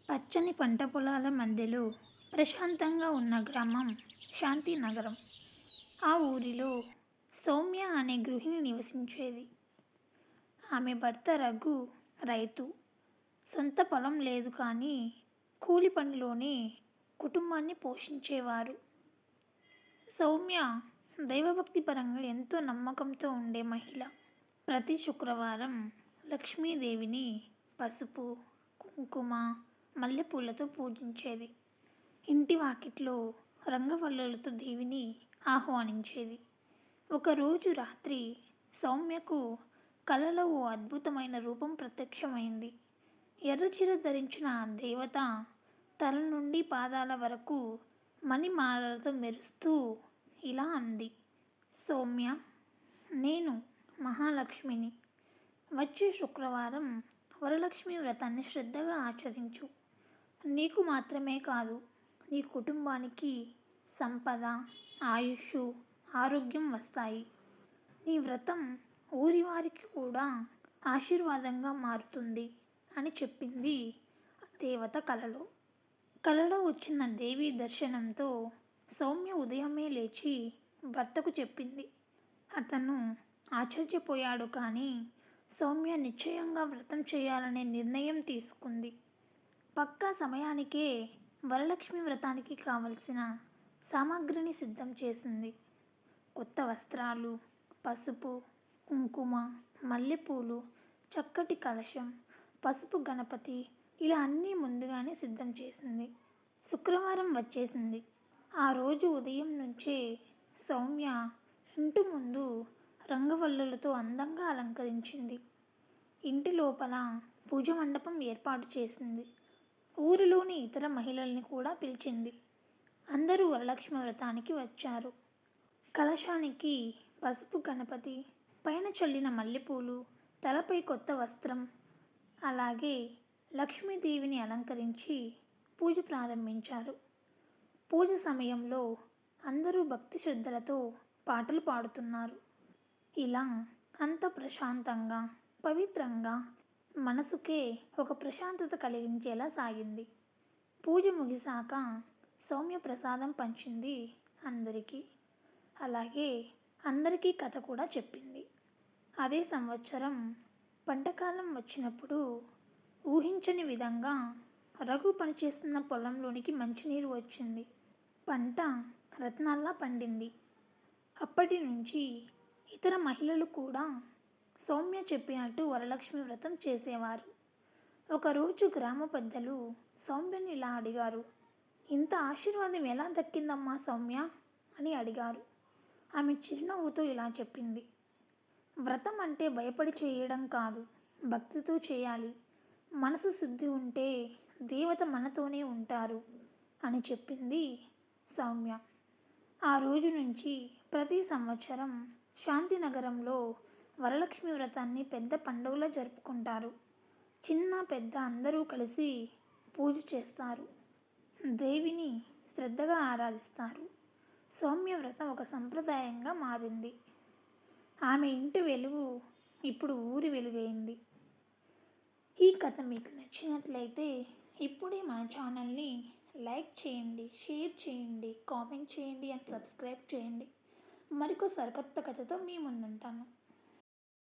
పచ్చని పంట పొలాల మధ్యలో ప్రశాంతంగా ఉన్న గ్రామం శాంతినగరం. ఆ ఊరిలో సౌమ్య అనే గృహిణి నివసించేది. ఆమె భర్త రఘు రైతు. సొంత పొలం లేదు కానీ కూలి పనిలోనే కుటుంబాన్ని పోషించేవారు. సౌమ్య దైవభక్తి పరంగా ఎంతో నమ్మకంతో ఉండే మహిళ. ప్రతి శుక్రవారం లక్ష్మీదేవిని పసుపు, కుంకుమ, మల్లెపూలతో పూజించేది. ఇంటి వాకిట్లో రంగవల్లులతో దేవిని ఆహ్వానించేది. ఒకరోజు రాత్రి సౌమ్యకు కలలో ఓ అద్భుతమైన రూపం ప్రత్యక్షమైంది. ఎర్రచీర ధరించిన ఆ దేవత తల నుండి పాదాల వరకు మణిమాలలతో మెరుస్తూ ఇలా అంది: సౌమ్య, నేను మహాలక్ష్మిని. వచ్చే శుక్రవారం వరలక్ష్మి వ్రతాన్ని శ్రద్ధగా ఆచరించు. నీకు మాత్రమే కాదు, నీ కుటుంబానికి సంపద, ఆయుష్, ఆరోగ్యం వస్తాయి. నీ వ్రతం ఊరి వారికి కూడా ఆశీర్వాదంగా మారుతుంది అని చెప్పింది దేవత కలలో. కలలో వచ్చిన దేవి దర్శనంతో సౌమ్య ఉదయమే లేచి భర్తకు చెప్పింది. అతను ఆశ్చర్యపోయాడు కానీ సౌమ్య నిశ్చయంగా వ్రతం చేయాలనే నిర్ణయం తీసుకుంది. పక్కా సమయానికే వరలక్ష్మి వ్రతానికి కావలసిన సామాగ్రిని సిద్ధం చేసింది. కొత్త వస్త్రాలు, పసుపు, కుంకుమ, మల్లెపూలు, చక్కటి కలశం, పసుపు గణపతి, ఇలా అన్నీ ముందుగానే సిద్ధం చేసింది. శుక్రవారం వచ్చేసింది. ఆ రోజు ఉదయం నుంచే సౌమ్య ఇంటి ముందు రంగవల్లులతో అందంగా అలంకరించింది. ఇంటి లోపల పూజ మండపం ఏర్పాటు చేసింది. ఊరిలోని ఇతర మహిళల్ని కూడా పిలిచింది. అందరూ వరలక్ష్మి వ్రతానికి వచ్చారు. కలశానికి పసుపు గణపతి, పైన చల్లిన మల్లెపూలు, తలపై కొత్త వస్త్రం, అలాగే లక్ష్మీదేవిని అలంకరించి పూజ ప్రారంభించారు. పూజ సమయంలో అందరూ భక్తి శ్రద్ధలతో పాటలు పాడుతున్నారు. ఇలా అంత ప్రశాంతంగా, పవిత్రంగా, మనసుకే ఒక ప్రశాంతత కలిగించేలా సాగింది. పూజ ముగిశాక సౌమ్య ప్రసాదం పంచింది అందరికీ. అలాగే అందరికీ కథ కూడా చెప్పింది. అదే సంవత్సరం పంటకాలం వచ్చినప్పుడు ఊహించని విధంగా రఘు పనిచేస్తున్న పొలంలోనికి మంచినీరు వచ్చింది. పంట రత్నాల్లా పండింది. అప్పటి నుంచి ఇతర మహిళలు కూడా సౌమ్య చెప్పినట్టు వరలక్ష్మి వ్రతం చేసేవారు. ఒకరోజు గ్రామ పెద్దలు సౌమ్యని ఇలా అడిగారు: ఇంత ఆశీర్వాదం ఎలా దక్కిందమ్మా సౌమ్య అని అడిగారు. ఆమె చిరునవ్వుతో ఇలా చెప్పింది: వ్రతం అంటే భయపడి చేయడం కాదు, భక్తితో చేయాలి. మనసు శుద్ధి ఉంటే దేవత మనతోనే ఉంటారు అని చెప్పింది సౌమ్య. ఆ రోజు నుంచి ప్రతి సంవత్సరం శాంతినగరంలో వరలక్ష్మి వ్రతాన్ని పెద్ద పండుగలా జరుపుకుంటారు. చిన్న పెద్ద అందరూ కలిసి పూజ చేస్తారు. దేవిని శ్రద్ధగా ఆరాధిస్తారు. సౌమ్య వ్రతం ఒక సంప్రదాయంగా మారింది. ఆమె ఇంటి వెలుగు ఇప్పుడు ఊరి వెలుగైంది. ఈ కథ మీకు నచ్చినట్లయితే ఇప్పుడే మన ఛానల్ని లైక్ చేయండి, షేర్ చేయండి, కామెంట్ చేయండి అండ్ సబ్స్క్రైబ్ చేయండి. మరికొ సరికొత్త కథతో మీ ముందుంటాను.